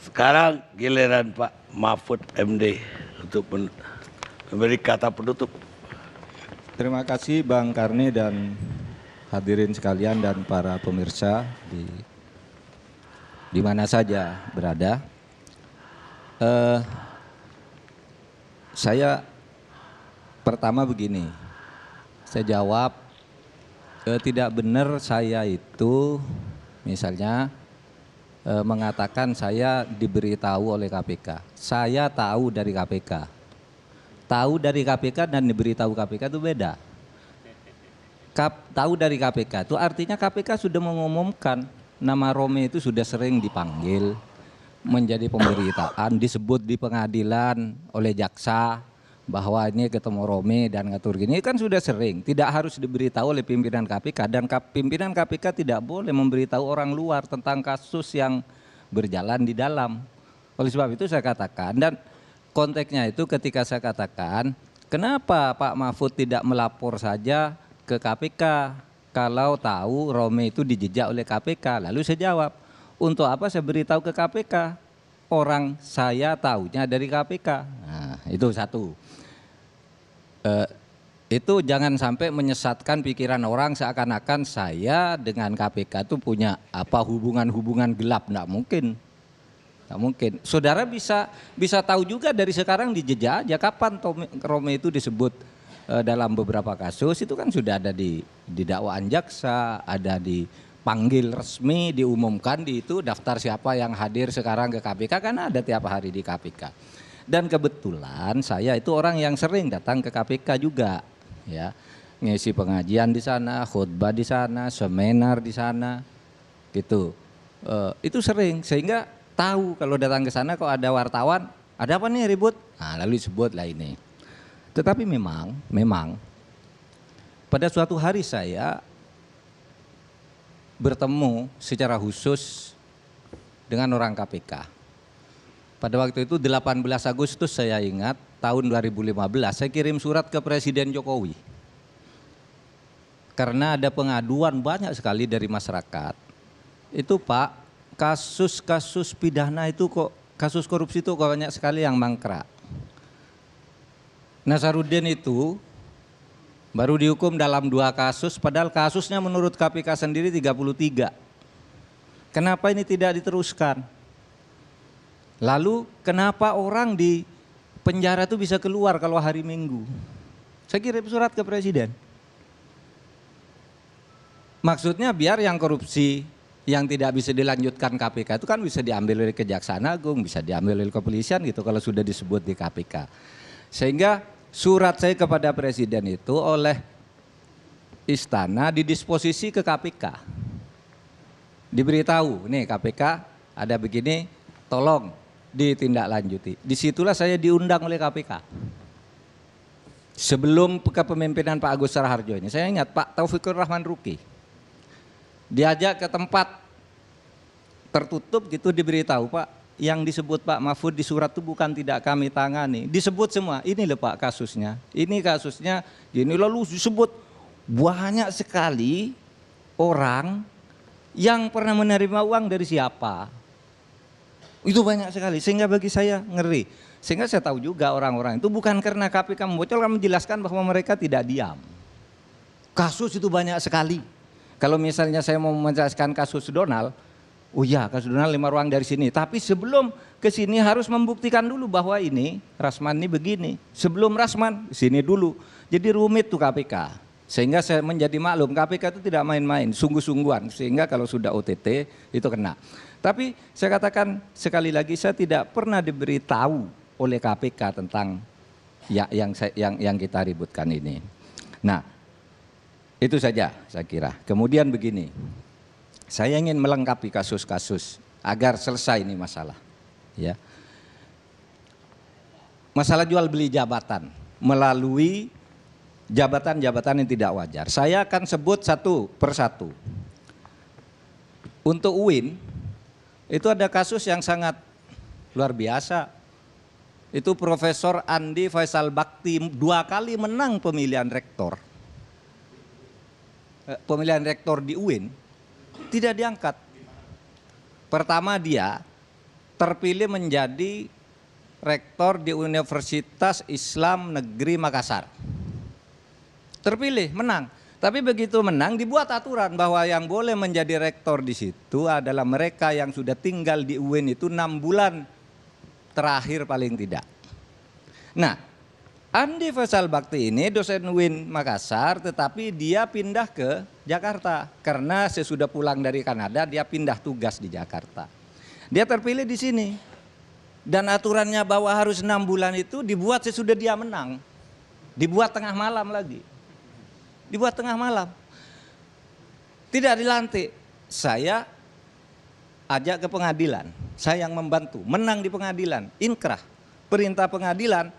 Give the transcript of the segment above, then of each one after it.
Sekarang giliran Pak Mahfud MD untuk memberi kata penutup. Terima kasih Bang Karni dan hadirin sekalian dan para pemirsa di mana saja berada. Saya pertama begini, saya jawab tidak benar saya itu misalnya mengatakan saya diberitahu oleh KPK. Saya tahu dari KPK. Tahu dari KPK dan diberitahu KPK itu beda. Tahu dari KPK itu artinya KPK sudah mengumumkan nama Romi itu sudah sering dipanggil menjadi pemberitaan, disebut di pengadilan oleh jaksa bahwa ini ketemu Romi dan ngatur gini kan sudah sering, tidak harus diberitahu oleh pimpinan KPK dan pimpinan KPK tidak boleh memberitahu orang luar tentang kasus yang berjalan di dalam. Oleh sebab itu saya katakan, dan konteksnya itu ketika saya katakan kenapa Pak Mahfud tidak melapor saja ke KPK kalau tahu Romi itu dijejak oleh KPK. Lalu saya jawab, untuk apa saya beritahu ke KPK? Orang saya tahunya dari KPK. Nah, itu satu. Itu jangan sampai menyesatkan pikiran orang seakan-akan saya dengan KPK itu punya apa hubungan-hubungan gelap. Nggak mungkin. Nggak mungkin. Saudara bisa tahu juga dari sekarang dijejak aja kapan Romi itu disebut dalam beberapa kasus itu kan sudah ada di dakwaan jaksa, ada dipanggil resmi, diumumkan di itu daftar siapa yang hadir sekarang ke KPK kan ada tiap hari di KPK. Dan kebetulan saya itu orang yang sering datang ke KPK juga, ya, ngisi pengajian di sana, khutbah di sana, seminar di sana, gitu. Itu sering sehingga tahu kalau datang ke sana kok ada wartawan, ada apa nih ribut? Nah, lalu disebut lah ini. Tetapi memang pada suatu hari saya bertemu secara khusus dengan orang KPK. Pada waktu itu 18 Agustus saya ingat tahun 2015 saya kirim surat ke Presiden Jokowi. Karena ada pengaduan banyak sekali dari masyarakat. Itu Pak, kasus-kasus pidana itu kok, kasus korupsi itu kok banyak sekali yang mangkrak. Nasaruddin itu baru dihukum dalam 2 kasus padahal kasusnya menurut KPK sendiri 33. Kenapa ini tidak diteruskan? Lalu kenapa orang di penjara itu bisa keluar kalau hari Minggu? Saya kirim surat ke Presiden. Maksudnya biar yang korupsi yang tidak bisa dilanjutkan KPK itu kan bisa diambil oleh Kejaksaan Agung, bisa diambil oleh kepolisian gitu kalau sudah disebut di KPK. Sehingga surat saya kepada Presiden itu oleh Istana didisposisi ke KPK. Diberitahu, nih KPK ada begini, tolong ditindaklanjuti. Disitulah saya diundang oleh KPK. Sebelum kepemimpinan Pak Agus Raharjo ini, saya ingat Pak Taufikur Rahman Ruki. Diajak ke tempat tertutup gitu diberitahu, Pak, yang disebut Pak Mahfud di surat itu bukan tidak kami tangani. Disebut semua, ini loh Pak kasusnya, ini kasusnya, ini lalu disebut banyak sekali orang yang pernah menerima uang dari siapa. Itu banyak sekali, sehingga bagi saya ngeri. Sehingga saya tahu juga orang-orang itu bukan karena KPK membocorkan, menjelaskan bahwa mereka tidak diam. Kasus itu banyak sekali. Kalau misalnya saya mau menjelaskan kasus Donald, oh ya kasus Donald 5 ruang dari sini. Tapi sebelum ke sini harus membuktikan dulu bahwa ini Rasman ini begini. Sebelum Rasman sini dulu. Jadi rumit tuh KPK. Sehingga saya menjadi maklum KPK itu tidak main-main, sungguh-sungguhan. Sehingga kalau sudah OTT itu kena. Tapi saya katakan sekali lagi saya tidak pernah diberitahu oleh KPK tentang yang kita ributkan ini. Nah, itu saja saya kira. Kemudian begini, saya ingin melengkapi kasus-kasus agar selesai ini masalah. Ya, masalah jual beli jabatan melalui jabatan-jabatan yang tidak wajar. Saya akan sebut satu persatu. Untuk UIN itu ada kasus yang sangat luar biasa. Itu Profesor Andi Faisal Bakti 2 kali menang pemilihan rektor. Pemilihan rektor di UIN tidak diangkat. Pertama dia terpilih menjadi rektor di Universitas Islam Negeri Makassar. Terpilih, menang. Tapi begitu menang dibuat aturan bahwa yang boleh menjadi rektor di situ adalah mereka yang sudah tinggal di UIN itu 6 bulan terakhir paling tidak. Nah, Andi Faisal Bakti ini dosen UIN Makassar, tetapi dia pindah ke Jakarta karena sesudah pulang dari Kanada dia pindah tugas di Jakarta. Dia terpilih di sini. Dan aturannya bahwa harus 6 bulan itu dibuat sesudah dia menang. Dibuat tengah malam lagi. Dibuat tengah malam. Tidak dilantik. Saya ajak ke pengadilan. Saya yang membantu. Menang di pengadilan. Inkrah. Perintah pengadilan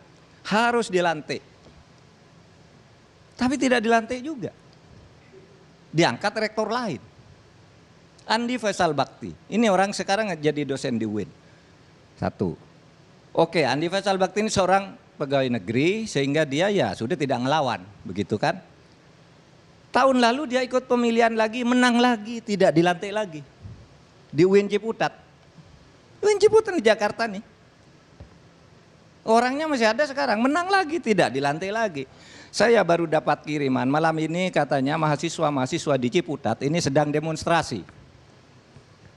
harus dilantik. Tapi tidak dilantik juga. Diangkat rektor lain. Andi Faisal Bakti. Ini orang sekarang jadi dosen di UIN. Satu. Oke, Andi Faisal Bakti ini seorang pegawai negeri sehingga dia ya sudah tidak ngelawan. Begitu kan. Tahun lalu dia ikut pemilihan lagi, menang lagi, tidak dilantik lagi. Di UIN Ciputat. UIN Ciputat di Jakarta nih. Orangnya masih ada sekarang, menang lagi, tidak dilantik lagi. Saya baru dapat kiriman, malam ini katanya mahasiswa-mahasiswa di Ciputat ini sedang demonstrasi.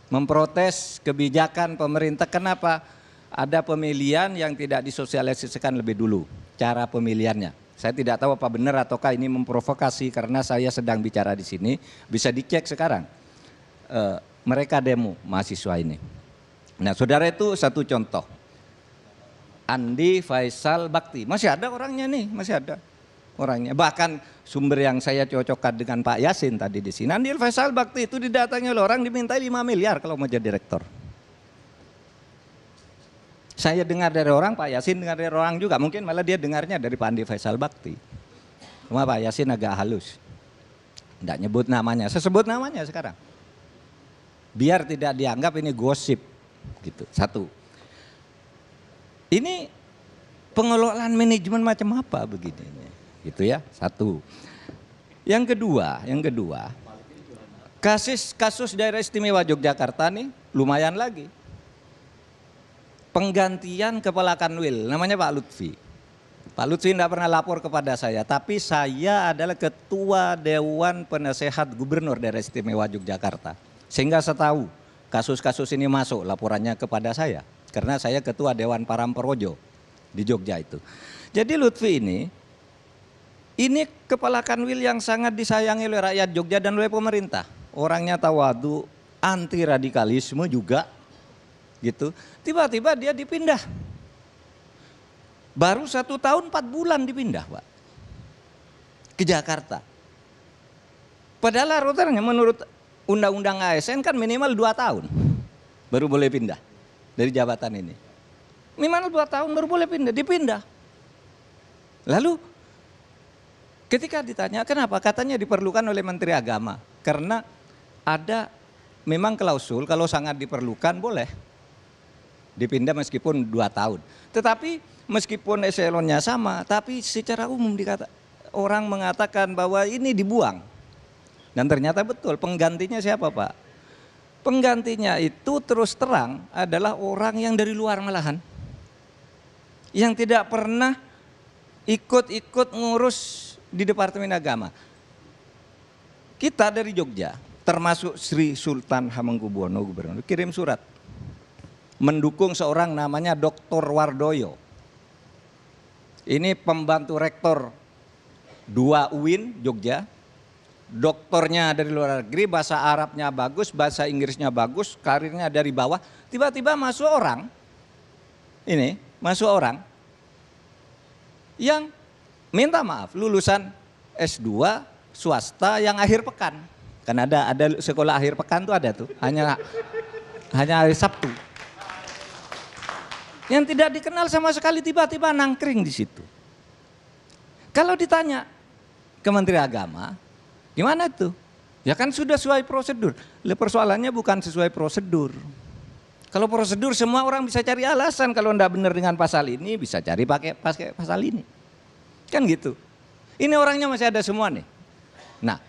Memprotes kebijakan pemerintah. Kenapa? Ada pemilihan yang tidak disosialisasikan lebih dulu cara pemilihannya. Saya tidak tahu apa benar ataukah ini memprovokasi karena saya sedang bicara di sini. Bisa dicek sekarang. Mereka demo mahasiswa ini. Nah, saudara, itu satu contoh. Andi Faisal Bakti masih ada orangnya nih, masih ada orangnya. Bahkan sumber yang saya cocokkan dengan Pak Yasin tadi di sini. Andi Faisal Bakti itu didatangi oleh orang dimintai 5 miliar kalau mau jadi rektor. Saya dengar dari orang, Pak Yasin dengar dari orang juga. Mungkin malah dia dengarnya dari Pak Andi Faisal Bakti. Cuma Pak Yasin agak halus. Tidak nyebut namanya, saya sebut namanya sekarang. Biar tidak dianggap ini gosip. Gitu. Satu. Ini pengelolaan manajemen macam apa begini. Gitu ya, satu. Yang kedua, kasus daerah istimewa Yogyakarta nih lumayan lagi. Penggantian kepala Kanwil, namanya Pak Lutfi. Pak Lutfi tidak pernah lapor kepada saya, tapi saya adalah ketua Dewan Penasehat Gubernur daerah istimewa Yogyakarta. Sehingga saya tahu kasus-kasus ini masuk laporannya kepada saya. Karena saya ketua Dewan Paramprojo di Jogja itu. Jadi Lutfi ini kepala Kanwil yang sangat disayangi oleh rakyat Jogja dan oleh pemerintah. Orangnya tawadu, anti radikalisme juga. Gitu. Tiba-tiba dia dipindah. Baru 1 tahun 4 bulan dipindah, Pak. Ke Jakarta. Padahal aturannya menurut Undang-Undang ASN kan minimal 2 tahun baru boleh pindah dari jabatan ini. Minimal 2 tahun baru boleh pindah, dipindah. Lalu ketika ditanya kenapa, katanya diperlukan oleh Menteri Agama. Karena ada memang klausul kalau sangat diperlukan boleh dipindah meskipun 2 tahun. Tetapi meskipun eselonnya sama, tapi secara umum orang mengatakan bahwa ini dibuang. Dan ternyata betul, penggantinya siapa, Pak? Penggantinya itu terus terang adalah orang yang dari luar malahan. Yang tidak pernah ikut-ikut ngurus di Departemen Agama. Kita dari Jogja, termasuk Sri Sultan Hamengkubuwono Gubernur, kirim surat mendukung seorang namanya Dr. Wardoyo. Ini pembantu rektor 2 UIN Jogja. Doktornya dari luar negeri, bahasa Arabnya bagus, bahasa Inggrisnya bagus, karirnya dari bawah. Tiba-tiba masuk orang yang minta maaf lulusan S2 swasta yang akhir pekan. Kan ada sekolah akhir pekan tuh ada tuh, hanya hari Sabtu. Yang tidak dikenal sama sekali tiba-tiba nangkring di situ. Kalau ditanya ke Menteri Agama, gimana tuh? Ya kan sudah sesuai prosedur. Persoalannya bukan sesuai prosedur. Kalau prosedur semua orang bisa cari alasan, kalau enggak benar dengan pasal ini bisa cari pakai pasal ini. Kan gitu. Ini orangnya masih ada semua nih. Nah,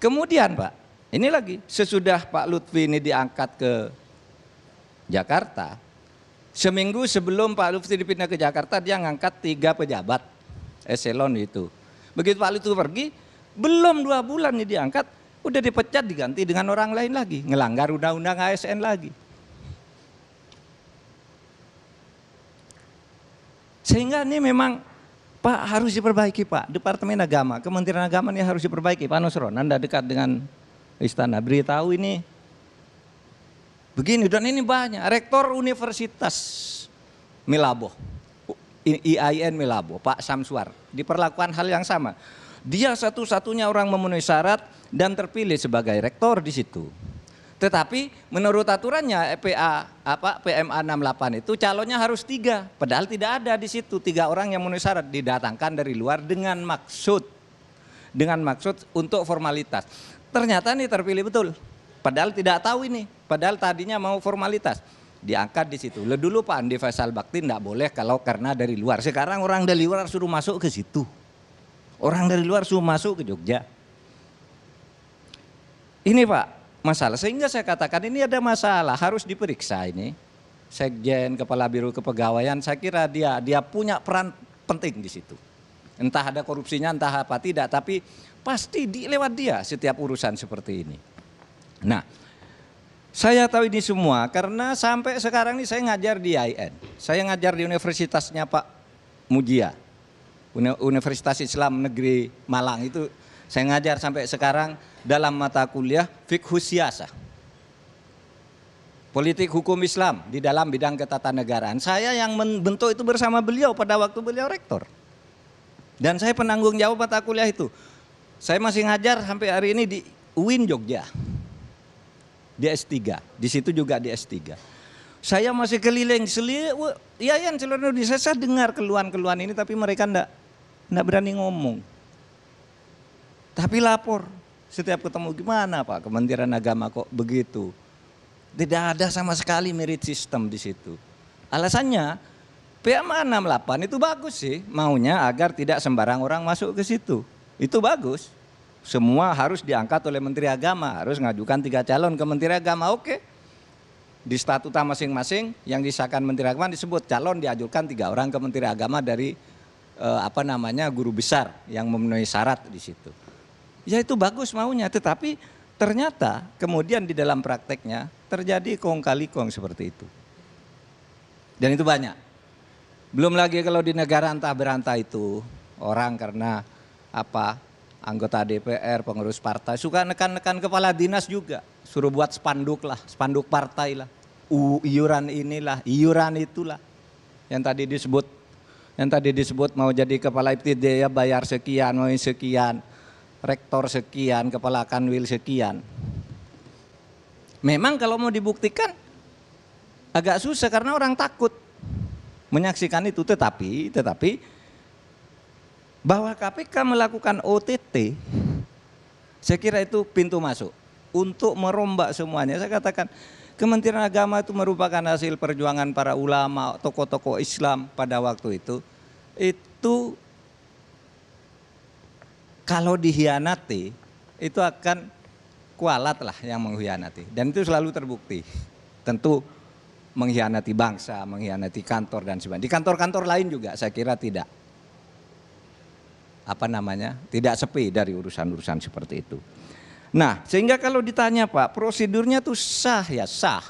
kemudian Pak, ini lagi sesudah Pak Lutfi ini diangkat ke Jakarta, Seminggu sebelum Pak Lutfi dipindah ke Jakarta, dia ngangkat 3 pejabat eselon itu. Begitu Pak Lutfi pergi, belum 2 bulan nih diangkat, udah dipecat, diganti dengan orang lain lagi, ngelanggar undang-undang ASN lagi. Sehingga ini memang Pak harus diperbaiki Pak, Departemen Agama, Kementerian Agama ini harus diperbaiki. Pak Nusron, Anda dekat dengan istana, beritahu ini begini, dan ini banyak. Rektor Universitas Milabo, IAIN Milabo, Pak Samsuar, diperlakukan hal yang sama. Dia satu-satunya orang memenuhi syarat dan terpilih sebagai rektor di situ. Tetapi menurut aturannya PMA 68 itu calonnya harus 3, padahal tidak ada di situ 3 orang yang memenuhi syarat, didatangkan dari luar dengan maksud untuk formalitas. Ternyata ini terpilih betul. Padahal tidak tahu ini, padahal tadinya mau formalitas, diangkat di situ. Dulu Pak Andi Faisal Bakti tidak boleh kalau karena dari luar. Sekarang orang dari luar suruh masuk ke situ. Orang dari luar suruh masuk ke Jogja. Ini Pak masalah, sehingga saya katakan ini ada masalah, harus diperiksa ini. Sekjen, Kepala Biro Kepegawaian, saya kira dia punya peran penting di situ. Entah ada korupsinya, entah apa tidak, tapi pasti lewat dia setiap urusan seperti ini. Nah, saya tahu ini semua karena sampai sekarang ini saya ngajar di IAIN. Saya ngajar di universitasnya Pak Mujia, Universitas Islam Negeri Malang itu. Saya ngajar sampai sekarang dalam mata kuliah Fiqhus Siyasah, Politik Hukum Islam di dalam bidang ketatanegaraan. Saya yang membentuk itu bersama beliau pada waktu beliau rektor. Dan saya penanggung jawab mata kuliah itu. Saya masih ngajar sampai hari ini di UIN Jogja. Di S3, di situ juga di S3. Saya masih keliling seluruh Indonesia, saya dengar keluhan-keluhan ini, tapi mereka enggak berani ngomong. Tapi lapor, setiap ketemu, gimana Pak Kementerian Agama kok begitu? Tidak ada sama sekali merit system di situ. Alasannya PMA 68 itu bagus sih, maunya agar tidak sembarang orang masuk ke situ. Itu bagus. Semua harus diangkat oleh Menteri Agama, harus ngajukan 3 calon ke Menteri Agama, oke. Di statuta masing-masing yang disahkan Menteri Agama disebut calon diajukan 3 orang ke Menteri Agama dari guru besar yang memenuhi syarat di situ. Ya itu bagus maunya, tetapi ternyata kemudian di dalam prakteknya terjadi kong kali kong seperti itu. Dan itu banyak. Belum lagi kalau di negara antah berantah itu orang karena anggota DPR, pengurus partai, suka nekan-nekan kepala dinas juga. Suruh buat spanduk lah, spanduk partai lah. Iuran inilah, iuran itulah. Yang tadi disebut mau jadi kepala IPTD ya bayar sekian, mau sekian. Rektor sekian, kepala kanwil sekian. Memang kalau mau dibuktikan agak susah karena orang takut menyaksikan itu. Tetapi bahwa KPK melakukan OTT, saya kira itu pintu masuk untuk merombak semuanya. Saya katakan Kementerian Agama itu merupakan hasil perjuangan para ulama, tokoh-tokoh Islam pada waktu itu. Itu kalau dihianati, itu akan kualat lah yang mengkhianati. Dan itu selalu terbukti. Tentu mengkhianati bangsa, mengkhianati kantor dan sebagainya. Di kantor-kantor lain juga saya kira tidak tidak sepi dari urusan-urusan seperti itu. Nah, sehingga kalau ditanya Pak, prosedurnya tuh sah ya sah.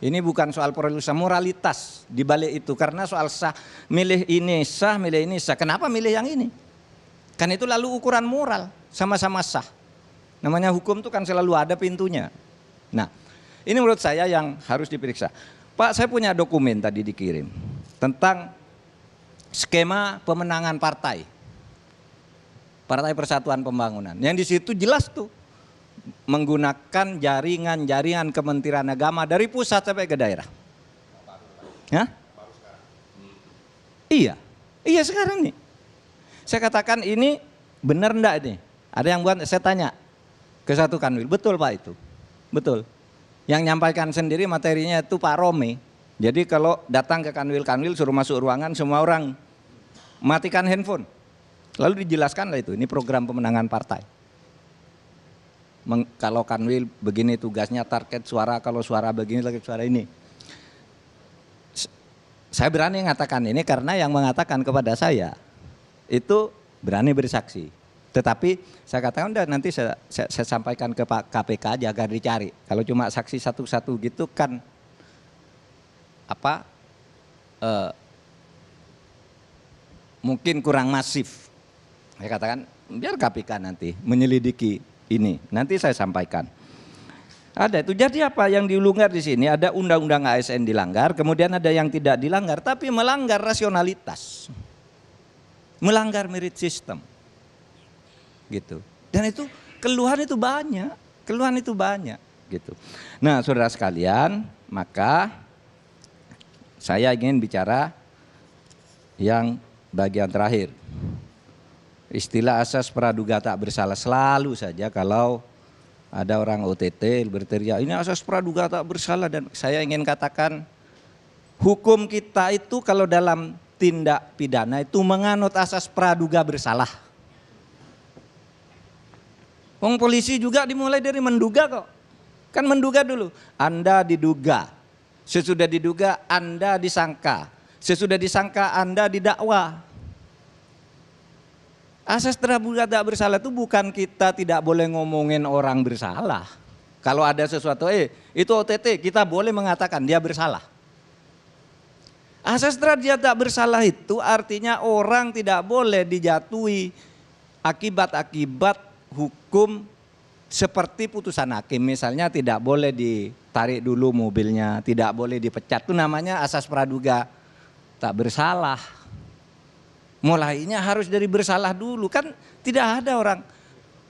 Ini bukan soal moralitas di balik itu, karena soal sah, milih ini sah, milih ini sah. Kenapa milih yang ini? Kan itu lalu ukuran moral, sama-sama sah. Namanya hukum tuh kan selalu ada pintunya. Nah, ini menurut saya yang harus diperiksa. Pak, saya punya dokumen tadi dikirim tentang skema pemenangan Partai Persatuan Pembangunan. Yang di situ jelas tuh menggunakan jaringan-jaringan Kementerian Agama dari pusat sampai ke daerah. Hah? Iya sekarang nih. Saya katakan ini benar enggak ini? Ada yang buat, saya tanya ke satu kanwil, betul Pak itu? Betul. Yang nyampaikan sendiri materinya itu Pak Romi. Jadi kalau datang ke kanwil-kanwil suruh masuk ruangan, semua orang matikan handphone. Lalu dijelaskan lah itu, ini program pemenangan partai. Kalau kanwil begini tugasnya target suara, kalau suara begini lagi suara ini. Saya berani mengatakan ini karena yang mengatakan kepada saya itu berani bersaksi. Tetapi saya katakan udah nanti saya sampaikan ke Pak KPK aja agar dicari. Kalau cuma saksi satu-satu gitu kan mungkin kurang masif. Saya katakan biar KPK nanti menyelidiki ini. Nanti saya sampaikan. Ada itu. Jadi apa yang dilanggar di sini? Ada undang-undang ASN dilanggar, kemudian ada yang tidak dilanggar, tapi melanggar rasionalitas, melanggar merit system, gitu. Dan itu keluhan itu banyak, gitu. Nah, saudara sekalian, maka saya ingin bicara yang bagian terakhir. Istilah asas praduga tak bersalah selalu saja kalau ada orang OTT berteriak ini asas praduga tak bersalah, dan saya ingin katakan hukum kita itu kalau dalam tindak pidana itu menganut asas praduga bersalah. Wong polisi juga dimulai dari menduga kok. Kan menduga dulu, Anda diduga. Sesudah diduga Anda disangka. Sesudah disangka Anda didakwa. Asas praduga tak bersalah itu bukan kita tidak boleh ngomongin orang bersalah. Kalau ada sesuatu, itu OTT, kita boleh mengatakan dia bersalah. Asas praduga tak bersalah itu artinya orang tidak boleh dijatuhi akibat-akibat hukum seperti putusan hakim. Misalnya tidak boleh ditarik dulu mobilnya, tidak boleh dipecat. Itu namanya asas praduga tak bersalah. Mulainya harus dari bersalah dulu, kan tidak ada orang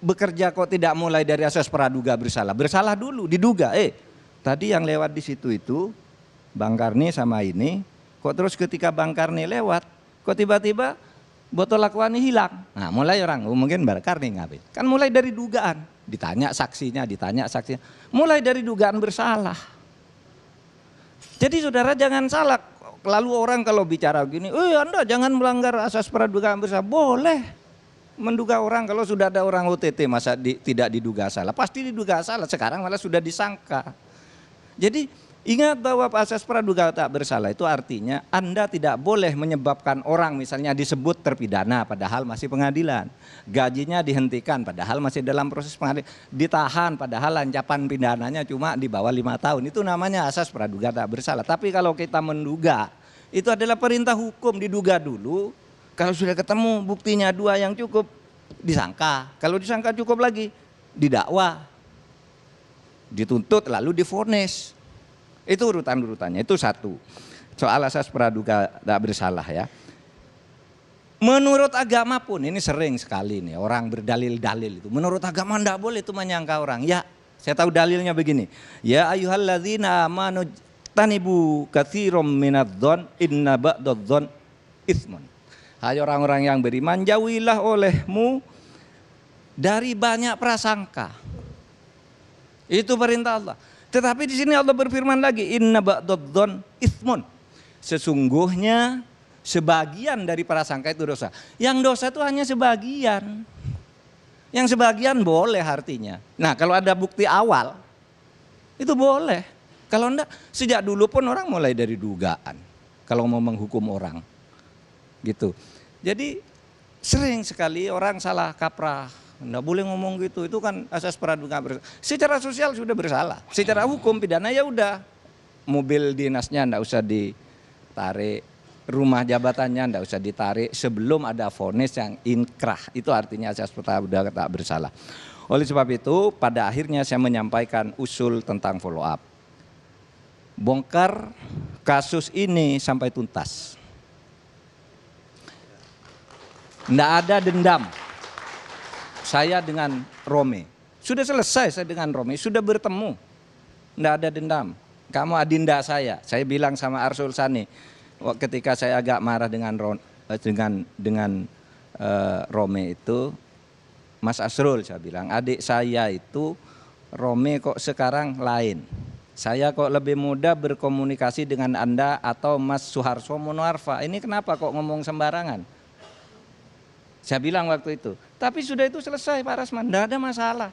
bekerja kok tidak mulai dari asas praduga bersalah. Bersalah dulu, diduga. Tadi yang lewat di situ itu Bang Karni sama ini, kok terus ketika Bang Karni lewat, kok tiba-tiba botol aqua ini hilang. Nah, mulai orang mungkin Bang Karni ngapain? Kan mulai dari dugaan, ditanya saksinya, mulai dari dugaan bersalah. Jadi saudara jangan salah. Lalu orang kalau bicara gini, Anda jangan melanggar asas praduga bersalah. Boleh menduga orang, kalau sudah ada orang OTT masa tidak diduga salah. Pasti diduga salah, sekarang malah sudah disangka. Jadi ingat bahwa asas praduga tak bersalah itu artinya Anda tidak boleh menyebabkan orang misalnya disebut terpidana padahal masih pengadilan. Gajinya dihentikan padahal masih dalam proses pengadilan. Ditahan padahal ancaman pidananya cuma di bawah 5 tahun. Itu namanya asas praduga tak bersalah. Tapi kalau kita menduga, itu adalah perintah hukum, diduga dulu. Kalau sudah ketemu buktinya 2 yang cukup, disangka. Kalau disangka cukup lagi, didakwa. Dituntut lalu divonis. Itu urutan-urutannya, itu satu. Soal asas praduga tak bersalah ya. Menurut agama pun ini sering sekali nih orang berdalil-dalil itu. Menurut agama enggak boleh itu menyangka orang. Ya, saya tahu dalilnya begini. Ya ayyuhalladzina amanu tanibu katsirum minadh-dhon inna ba'dadh-dhon itsmun. Hai orang-orang yang beriman, jauhilah olehmu dari banyak prasangka. Itu perintah Allah. Tetapi di sini Allah berfirman lagi, inna ba'dadh-dhon itsmun. Sesungguhnya sebagian dari prasangka itu dosa. Yang dosa itu hanya sebagian. Yang sebagian boleh artinya. Nah, kalau ada bukti awal itu boleh. Kalau enggak, sejak dulu pun orang mulai dari dugaan. Kalau mau menghukum orang. Gitu. Jadi sering sekali orang salah kaprah. Enggak boleh ngomong gitu. Itu kan asas praduga bersalah. Secara sosial sudah bersalah. Secara hukum pidana ya udah. Mobil dinasnya enggak usah ditarik. Rumah jabatannya enggak usah ditarik sebelum ada vonis yang inkrah. Itu artinya asas praduga tak bersalah. Oleh sebab itu pada akhirnya saya menyampaikan usul tentang follow up. Bongkar kasus ini sampai tuntas. Enggak ada dendam. Saya dengan Romi. Sudah selesai saya dengan Romi, sudah bertemu. Enggak ada dendam. Kamu adinda saya. Saya bilang sama Arsul Sani ketika saya agak marah dengan Romi itu, Mas Asrul saya bilang, adik saya itu Romi kok sekarang lain. Saya kok lebih mudah berkomunikasi dengan Anda atau Mas Suharso Monoarfa. Ini kenapa kok ngomong sembarangan? Saya bilang waktu itu. Tapi sudah itu selesai Pak Rasman, tidak ada masalah.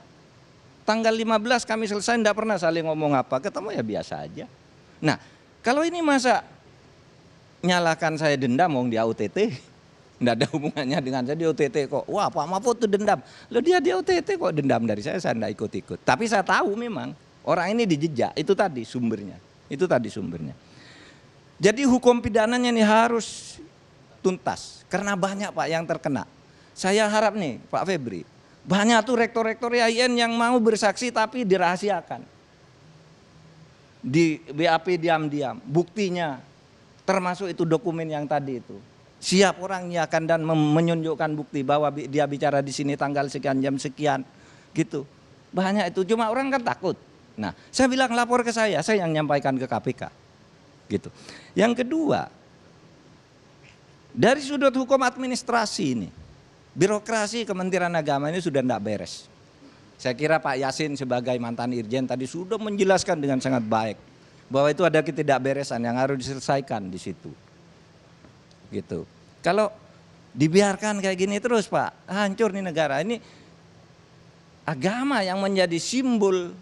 Tanggal 15 kami selesai, tidak pernah saling ngomong apa. Ketemu ya biasa aja. Nah, kalau ini masa nyalakan saya dendam, wong dia OTT. Nggak ada hubungannya dengan saya, di OTT kok. Wah, Pak Mahfud tuh dendam. Loh, dia di OTT kok dendam dari saya nggak ikut-ikut. Tapi saya tahu memang orang ini dijejak, itu tadi sumbernya. Itu tadi sumbernya. Jadi hukum pidananya ini harus tuntas. Karena banyak Pak yang terkena. Saya harap nih Pak Febri, banyak tuh rektor-rektor IAIN yang mau bersaksi tapi dirahasiakan. Di BAP diam-diam, buktinya termasuk itu dokumen yang tadi itu. Siap orang nyiakan dan menunjukkan bukti bahwa dia bicara di sini tanggal sekian jam sekian gitu. Banyak itu, cuma orang kan takut. Nah, saya bilang lapor ke saya yang nyampaikan ke KPK. Gitu. Yang kedua, dari sudut hukum administrasi ini, birokrasi Kementerian Agama ini sudah tidak beres. Saya kira Pak Yasin sebagai mantan Irjen tadi sudah menjelaskan dengan sangat baik bahwa itu ada ketidakberesan yang harus diselesaikan di situ. Gitu. Kalau dibiarkan kayak gini terus Pak, hancur nih negara. Ini agama yang menjadi simbol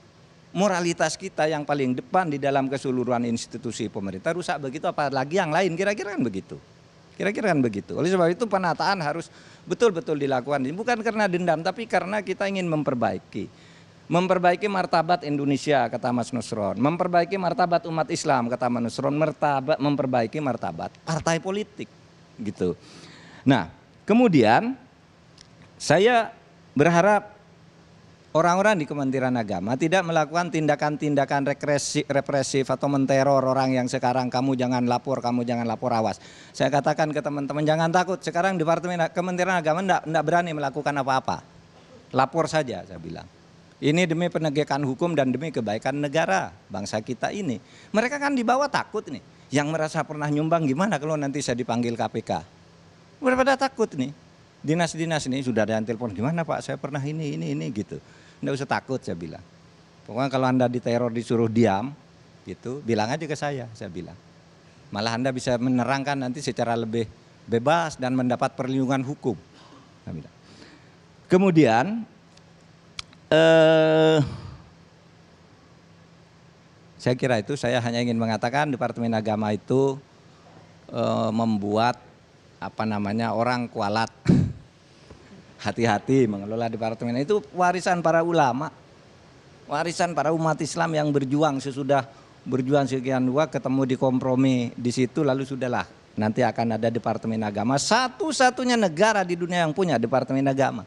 moralitas kita yang paling depan di dalam keseluruhan institusi pemerintah rusak begitu, apalagi yang lain, kira-kira kan begitu. Kira-kira kan begitu. Oleh sebab itu penataan harus betul-betul dilakukan. Bukan karena dendam, tapi karena kita ingin memperbaiki. Memperbaiki martabat Indonesia, kata Mas Nusron. Memperbaiki martabat umat Islam, kata Mas Nusron. Memperbaiki martabat partai politik. Gitu. Nah, kemudian saya berharap orang-orang di Kementerian Agama tidak melakukan tindakan-tindakan represif atau menteror orang yang sekarang kamu jangan lapor, awas. Saya katakan ke teman-teman jangan takut, sekarang Kementerian Agama tidak berani melakukan apa-apa. Lapor saja, saya bilang. Ini demi penegakan hukum dan demi kebaikan negara, bangsa kita ini. Mereka kan di bawah takut nih. Yang merasa pernah nyumbang gimana kalau nanti saya dipanggil KPK? Mereka pada takut nih. Dinas-dinas ini sudah ada yang telepon, gimana Pak saya pernah ini gitu. Nggak usah takut saya bilang. Pokoknya kalau Anda diteror disuruh diam gitu, bilang aja ke saya bilang. Malah Anda bisa menerangkan nanti secara lebih bebas dan mendapat perlindungan hukum. Saya bilang. Kemudian saya kira itu, saya hanya ingin mengatakan Departemen Agama itu membuat orang kualat. Hati-hati mengelola departemen itu, warisan para ulama, warisan para umat Islam yang berjuang sesudah berjuang sekian dua ketemu di kompromi di situ, lalu sudahlah nanti akan ada Departemen Agama, satu-satunya negara di dunia yang punya Departemen Agama,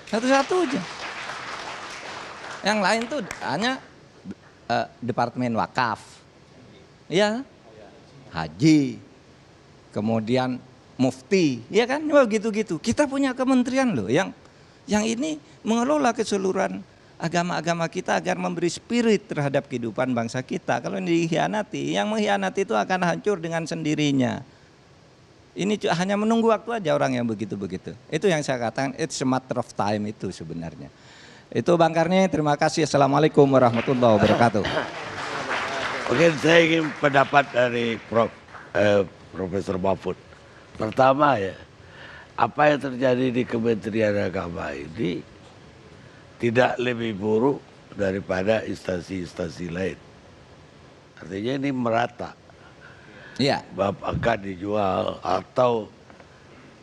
satu-satunya. Yang lain tuh hanya Departemen Wakaf, ya, Haji, kemudian Mufti, ya kan, gitu-gitu. Kita punya kementerian loh yang ini mengelola keseluruhan agama-agama kita agar memberi spirit terhadap kehidupan bangsa kita. Kalau ini dikhianati, yang mengkhianati itu akan hancur dengan sendirinya. Ini hanya menunggu waktu aja orang yang begitu-begitu. Itu yang saya katakan, it's a matter of time itu sebenarnya. Itu Bang Karni, terima kasih. Assalamualaikum warahmatullahi wabarakatuh. Oke, saya ingin pendapat dari Profesor Mahfud. Pertama ya, apa yang terjadi di Kementerian Agama ini tidak lebih buruk daripada instansi-instansi lain. Artinya ini merata. Iya. Apakah dijual atau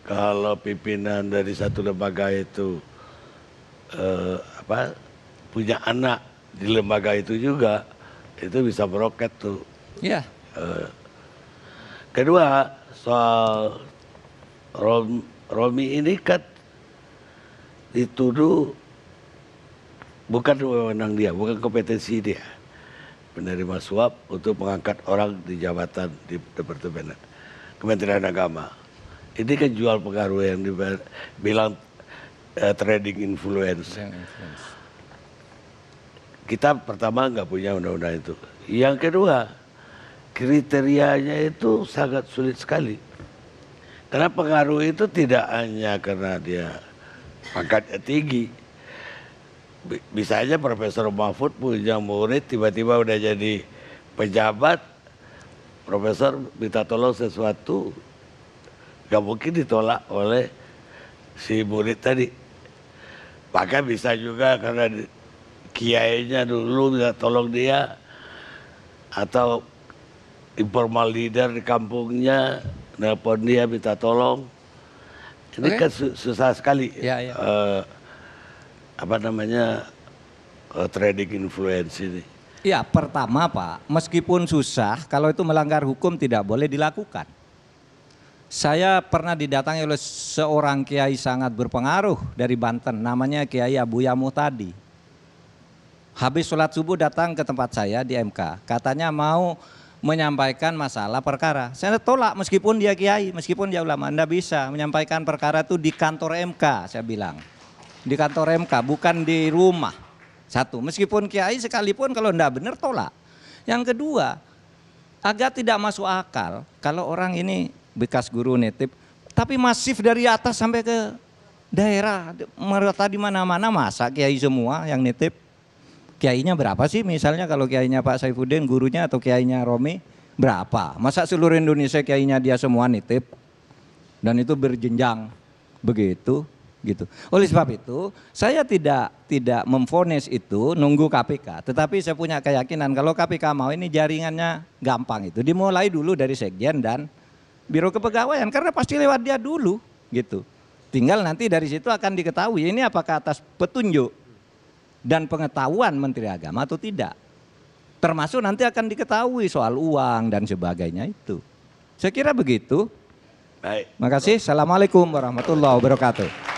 kalau pimpinan dari satu lembaga itu punya anak di lembaga itu juga, itu bisa meroket tuh. Iya. Kedua, soal Romi ini kan dituduh bukan wewenang dia, bukan kompetensi dia menerima suap untuk mengangkat orang di jabatan di Departemen Kementerian Agama. Ini kan jual pengaruh yang dibilang trading influence. Kita pertama nggak punya undang-undang itu. Yang kedua, kriterianya itu sangat sulit sekali. Karena pengaruh itu tidak hanya karena dia pangkatnya tinggi. Bisa aja Profesor Mahfud punya murid tiba-tiba udah jadi pejabat. Profesor minta tolong sesuatu, gak mungkin ditolak oleh si murid tadi. Bahkan bisa juga karena kiainya dulu minta tolong dia, atau informal leader di kampungnya, nelpon dia minta tolong. Ini Oke. kan susah sekali. Ya, ya. Apa namanya, trading influence ini. Ya, pertama Pak, meskipun susah, kalau itu melanggar hukum tidak boleh dilakukan. Saya pernah didatangi oleh seorang kiai sangat berpengaruh dari Banten, namanya Kiai Abuya Muhtadi. Habis sholat subuh datang ke tempat saya di MK, katanya mau menyampaikan masalah perkara. Saya tolak meskipun dia kiai, meskipun dia ulama, Anda bisa menyampaikan perkara itu di kantor MK, saya bilang. Di kantor MK, bukan di rumah. Satu, meskipun kiai sekalipun kalau enggak benar tolak. Yang kedua, agak tidak masuk akal kalau orang ini bekas guru nitip, tapi masif dari atas sampai ke daerah, merata di mana-mana, masa kiai semua yang nitip? Kiainya berapa sih? Misalnya kalau kiainya Pak Saifuddin, gurunya atau kiainya Romi, berapa? Masa seluruh Indonesia kiainya dia semua nitip? Dan itu berjenjang begitu. Gitu. Oleh sebab itu, saya tidak memvonis itu nunggu KPK, tetapi saya punya keyakinan kalau KPK mau ini jaringannya gampang itu, dimulai dulu dari sekjen dan biro kepegawaian karena pasti lewat dia dulu gitu. Tinggal nanti dari situ akan diketahui ini apakah atas petunjuk dan pengetahuan Menteri Agama atau tidak. Termasuk nanti akan diketahui soal uang dan sebagainya itu. Saya kira begitu. Baik. Makasih. Assalamualaikum warahmatullahi wabarakatuh.